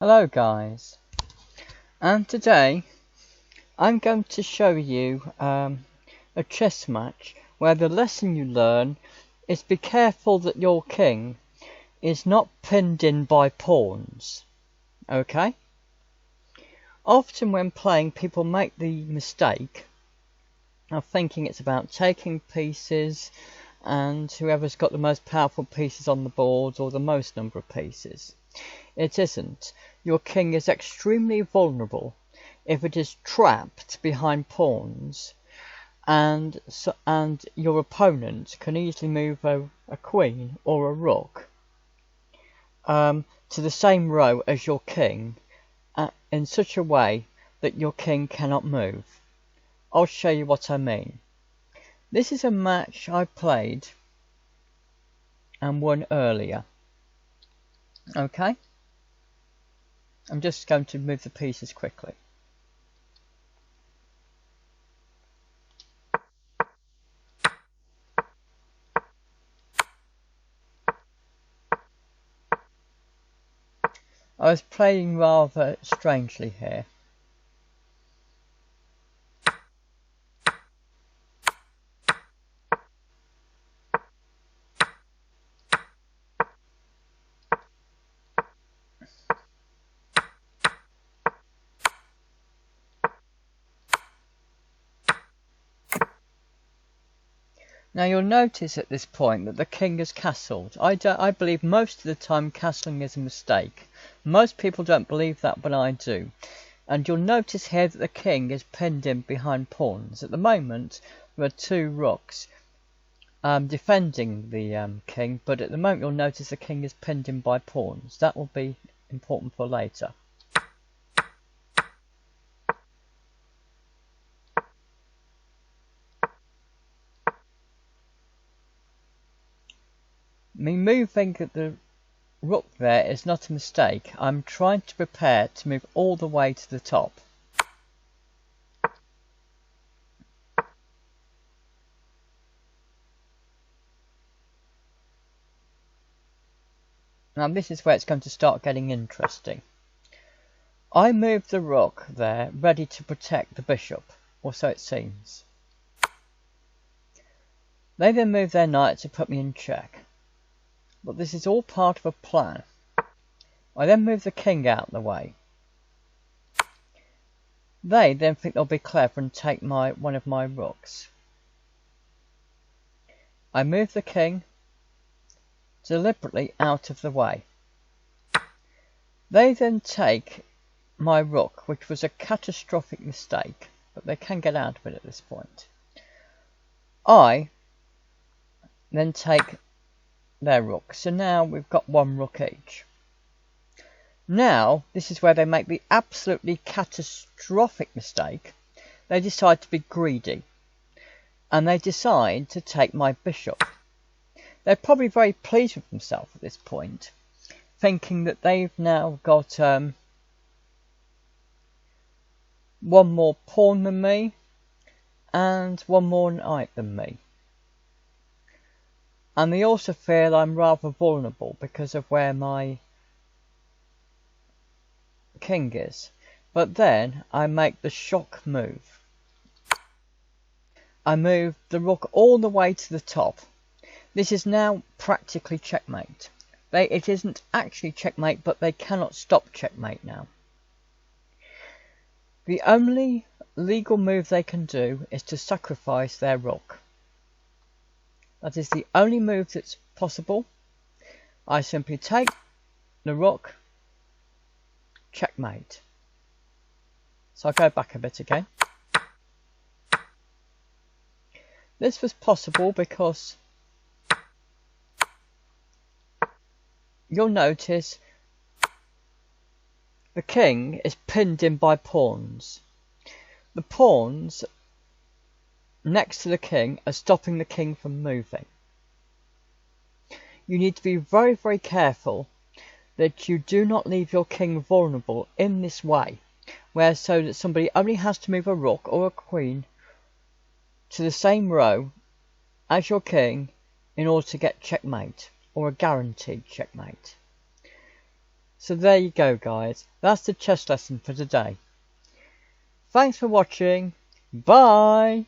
Hello guys, and today I'm going to show you a chess match where the lesson you learn is be careful that your king is not pinned in by pawns. Okay? Often when playing, people make the mistake of thinking it's about taking pieces and whoever's got the most powerful pieces on the board or the most number of pieces. It isn't. Your king is extremely vulnerable if it is trapped behind pawns, and your opponent can easily move a queen or a rook to the same row as your king in such a way that your king cannot move. I'll show you what I mean. This is a match I played and won earlier. Okay? I'm just going to move the pieces quickly. I was playing rather strangely here. Now you'll notice at this point that the king is castled. I believe most of the time castling is a mistake. Most people don't believe that, but I do. And you'll notice here that the king is pinned in behind pawns. At the moment there are two rooks defending the king, but at the moment you'll notice the king is pinned in by pawns. That will be important for later. Me moving the rook there is not a mistake. I'm trying to prepare to move all the way to the top. Now this is where it's going to start getting interesting. I moved the rook there ready to protect the bishop, or so it seems. They then moved their knight to put me in check. But this is all part of a plan. I then move the king out of the way. They then think they'll be clever and take one of my rooks. I move the king deliberately out of the way. They then take my rook, which was a catastrophic mistake, but they can get out of it at this point. I then take their rook, so now we've got one rook each. Now, this is where they make the absolutely catastrophic mistake. They decide to be greedy, and they decide to take my bishop. They're probably very pleased with themselves at this point, thinking that they've now got one more pawn than me, and one more knight than me. And they also feel I'm rather vulnerable because of where my king is. But then I make the shock move. I move the rook all the way to the top. This is now practically checkmate. It isn't actually checkmate, but they cannot stop checkmate now. The only legal move they can do is to sacrifice their rook. That is the only move that's possible. I simply take the rook, checkmate. So I'll go back a bit again. This was possible because you'll notice the king is pinned in by pawns. The pawns next to the king are stopping the king from moving. You need to be very, very careful that you do not leave your king vulnerable in this way, where so that somebody only has to move a rook or a queen to the same row as your king in order to get checkmate, or a guaranteed checkmate. So there you go, guys. That's the chess lesson for today. Thanks for watching. Bye.